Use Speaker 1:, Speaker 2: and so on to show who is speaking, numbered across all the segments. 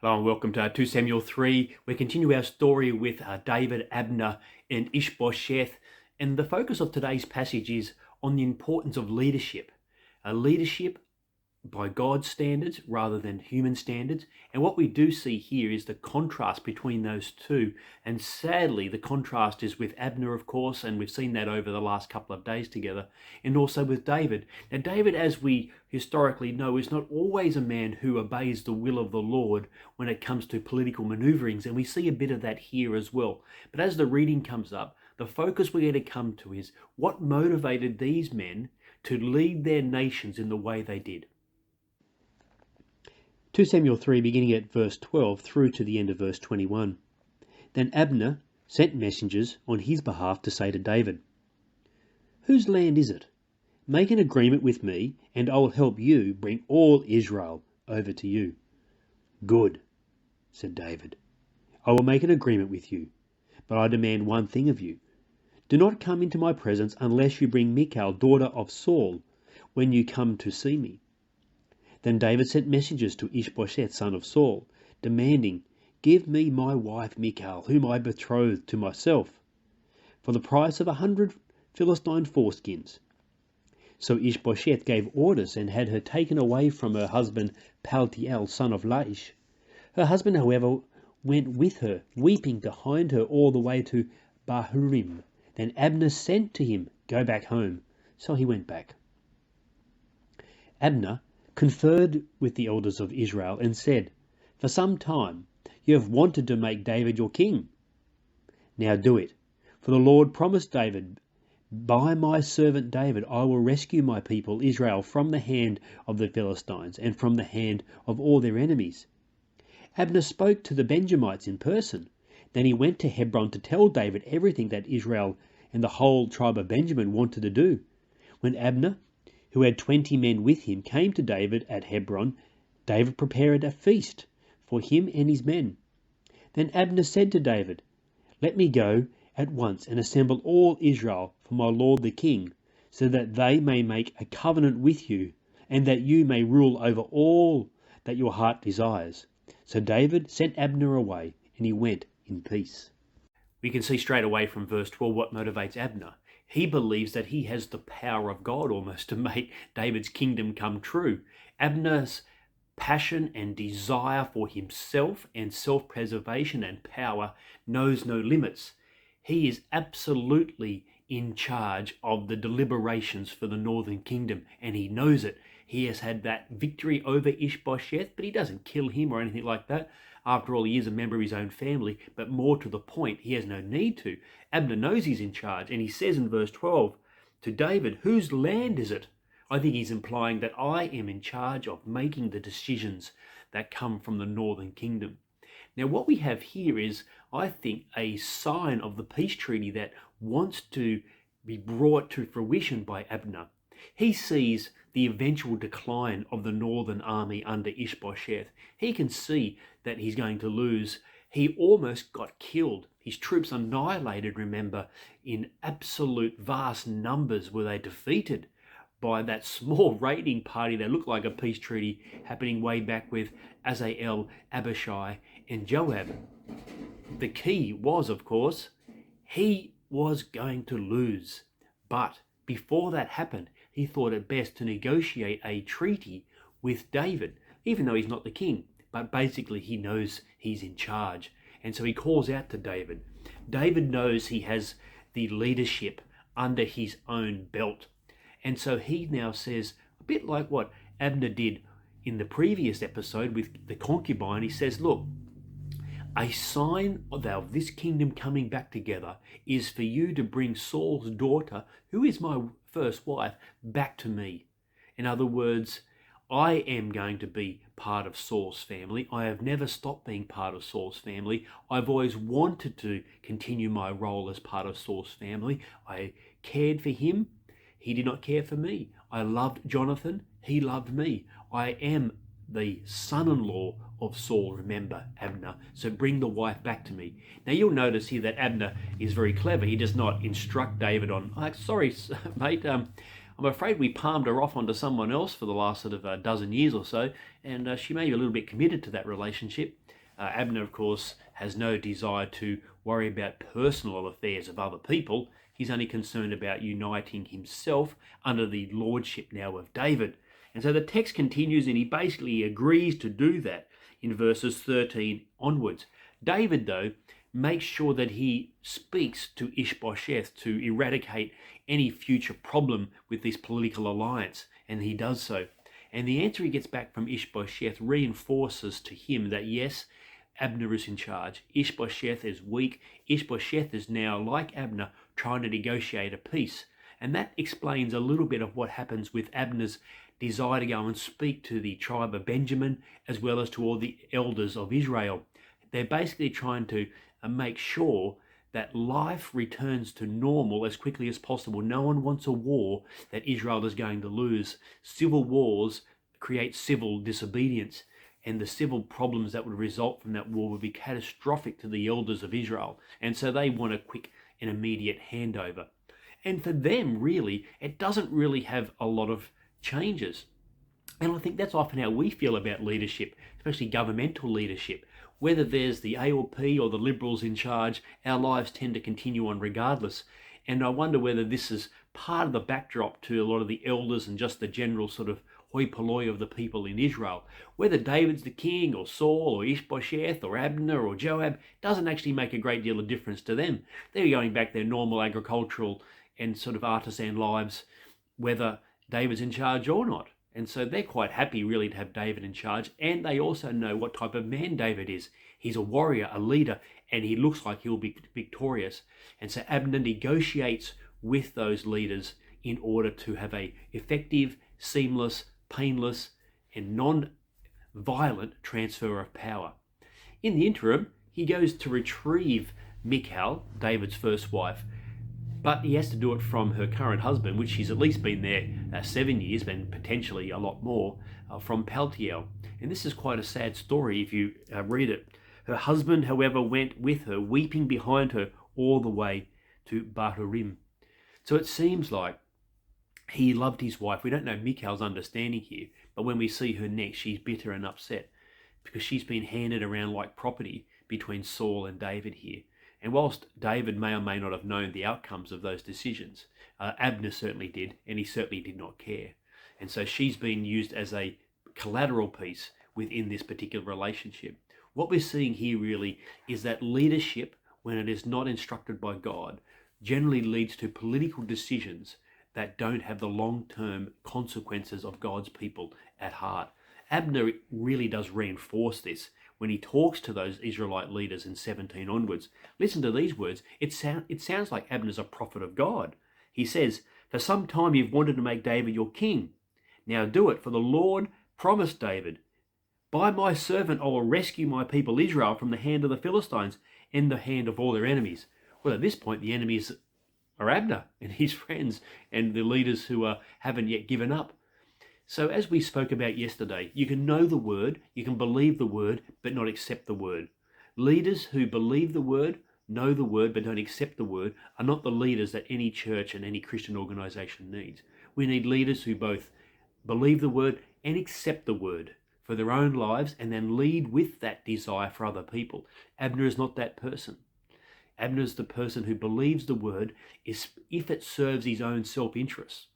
Speaker 1: Hello and welcome to 2 Samuel 3. We continue our story with David, Abner, and Ishbosheth. And the focus of today's passage is on the importance of leadership. Leadership by God's standards rather than human standards. And what we do see here is the contrast between those two. And sadly, the contrast is with Abner, of course, and we've seen that over the last couple of days together, and also with David. Now, David, as we historically know, is not always a man who obeys the will of the Lord when it comes to political maneuverings, and we see a bit of that here as well. But as the reading comes up, the focus we're going to come to is what motivated these men to lead their nations in the way they did. 2 Samuel 3, beginning at verse 12 through to the end of verse 21. Then Abner sent messengers on his behalf to say to David, "Whose land is it? Make an agreement with me, and I will help you bring all Israel over to you." "Good," said David. "I will make an agreement with you, but I demand one thing of you. Do not come into my presence unless you bring Michal, daughter of Saul, when you come to see me." Then David sent messengers to Ishbosheth, son of Saul, demanding, "Give me my wife Michal, whom I betrothed to myself, for the price of 100 Philistine foreskins." So Ishbosheth gave orders and had her taken away from her husband Paltiel, son of Laish. Her husband, however, went with her, weeping behind her all the way to Bahurim. Then Abner sent to him, "Go back home." So he went back. Abner conferred with the elders of Israel and said, "For some time you have wanted to make David your king. Now do it, for the Lord promised David, 'By my servant David I will rescue my people Israel from the hand of the Philistines and from the hand of all their enemies.'" Abner spoke to the Benjamites in person. Then he went to Hebron to tell David everything that Israel and the whole tribe of Benjamin wanted to do. When Abner, who had 20 men with him, came to David at Hebron, David prepared a feast for him and his men. Then Abner said to David, "Let me go at once and assemble all Israel for my lord the king, so that they may make a covenant with you, and that you may rule over all that your heart desires." So David sent Abner away, and he went in peace. We can see straight away from verse 12 what motivates Abner. He believes that he has the power of God almost to make David's kingdom come true. Abner's passion and desire for himself and self-preservation and power knows no limits. He is absolutely in charge of the deliberations for the northern kingdom, and he knows it. He has had that victory over Ishbosheth, but he doesn't kill him or anything like that. After all, he is a member of his own family, but more to the point, he has no need to. Abner knows he's in charge, and he says in verse 12 to David, "Whose land is it?" I think he's implying that I am in charge of making the decisions that come from the northern kingdom. Now, what we have here is, I think, a sign of the peace treaty that wants to be brought to fruition by Abner. He sees the eventual decline of the northern army under Ishbosheth. He can see that he's going to lose. He almost got killed. His troops annihilated, remember, in absolute vast numbers were they defeated by that small raiding party that looked like a peace treaty happening way back with Azael, Abishai, and Joab. The key was, of course, he was going to lose. But before that happened, he thought it best to negotiate a treaty with David, even though he's not the king. But basically he knows he's in charge. And so he calls out to David. David knows he has the leadership under his own belt. And so he now says, a bit like what Abner did in the previous episode with the concubine, he says, "Look, a sign of this kingdom coming back together is for you to bring Saul's daughter, who is my first wife, back to me." In other words, I am going to be part of Saul's family. I have never stopped being part of Saul's family. I've always wanted to continue my role as part of Saul's family. I cared for him. He did not care for me. I loved Jonathan. He loved me. I am the son-in-law of Saul, remember, Abner. So bring the wife back to me. Now you'll notice here that Abner is very clever. He does not instruct David on, sorry, mate, I'm afraid we palmed her off onto someone else for the last sort of a dozen years or so, and she may be a little bit committed to that relationship. Abner, of course, has no desire to worry about personal affairs of other people. He's only concerned about uniting himself under the lordship now of David. And so the text continues, and he basically agrees to do that in verses 13 onwards. David, though, makes sure that he speaks to Ishbosheth to eradicate any future problem with this political alliance, and he does so. And the answer he gets back from Ishbosheth reinforces to him that yes, Abner is in charge. Ishbosheth is weak. Ishbosheth is now, like Abner, trying to negotiate a peace. And that explains a little bit of what happens with Abner's desire to go and speak to the tribe of Benjamin, as well as to all the elders of Israel. They're basically trying to make sure that life returns to normal as quickly as possible. No one wants a war that Israel is going to lose. Civil wars create civil disobedience, and the civil problems that would result from that war would be catastrophic to the elders of Israel. And so they want a quick and immediate handover. And for them, really, it doesn't really have a lot of changes. And I think that's often how we feel about leadership, especially governmental leadership. Whether there's the ALP or the Liberals in charge, our lives tend to continue on regardless. And I wonder whether this is part of the backdrop to a lot of the elders and just the general sort of hoi polloi of the people in Israel. Whether David's the king or Saul or Ishbosheth or Abner or Joab doesn't actually make a great deal of difference to them. They're going back their normal agricultural and sort of artisan lives, whether David's in charge or not. And so they're quite happy really to have David in charge, and they also know what type of man David is. He's a warrior, a leader, and he looks like he'll be victorious. And so Abner negotiates with those leaders in order to have a effective, seamless, painless, and non-violent transfer of power. In the interim, he goes to retrieve Michal, David's first wife, but he has to do it from her current husband, which she's at least been there 7 years, and potentially a lot more, from Paltiel. And this is quite a sad story if you read it. Her husband, however, went with her, weeping behind her all the way to Bahurim. So it seems like he loved his wife. We don't know Michal's understanding here, but when we see her next, she's bitter and upset because she's been handed around like property between Saul and David here. And whilst David may or may not have known the outcomes of those decisions, Abner certainly did, and he certainly did not care. And so she's been used as a collateral piece within this particular relationship. What we're seeing here really is that leadership, when it is not instructed by God, generally leads to political decisions that don't have the long-term consequences of God's people at heart. Abner really does reinforce this when he talks to those Israelite leaders in 17 onwards. Listen to these words. It sounds like Abner's a prophet of God. He says, "For some time you've wanted to make David your king. Now do it, for the Lord promised David, 'By my servant I will rescue my people Israel from the hand of the Philistines and the hand of all their enemies.'" Well, at this point, the enemies are Abner and his friends and the leaders who haven't yet given up. So as we spoke about yesterday, you can know the word, you can believe the word, but not accept the word. Leaders who believe the word, know the word, but don't accept the word are not the leaders that any church and any Christian organization needs. We need leaders who both believe the word and accept the word for their own lives and then lead with that desire for other people. Abner is not that person. Abner is the person who believes the word is if it serves his own self-interest.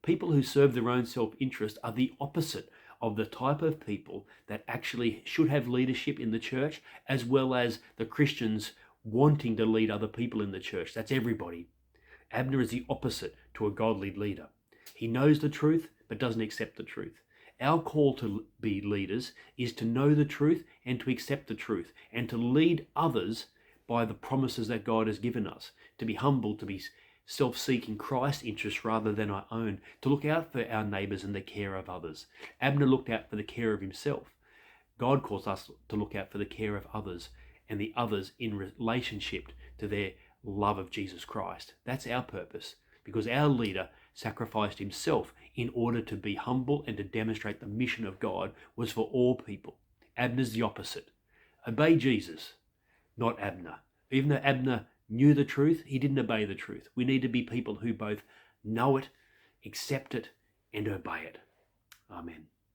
Speaker 1: People who serve their own self-interest are the opposite of the type of people that actually should have leadership in the church, as well as the Christians wanting to lead other people in the church. That's everybody. Abner is the opposite to a godly leader. He knows the truth, but doesn't accept the truth. Our call to be leaders is to know the truth and to accept the truth and to lead others by the promises that God has given us, to be humble, to be self-seeking Christ's interests rather than our own, to look out for our neighbours and the care of others. Abner looked out for the care of himself. God calls us to look out for the care of others and the others in relationship to their love of Jesus Christ. That's our purpose, because our leader sacrificed himself in order to be humble and to demonstrate the mission of God was for all people. Abner's the opposite. Obey Jesus, not Abner. Even though Abner knew the truth, he didn't obey the truth. We need to be people who both know it accept it, and obey it.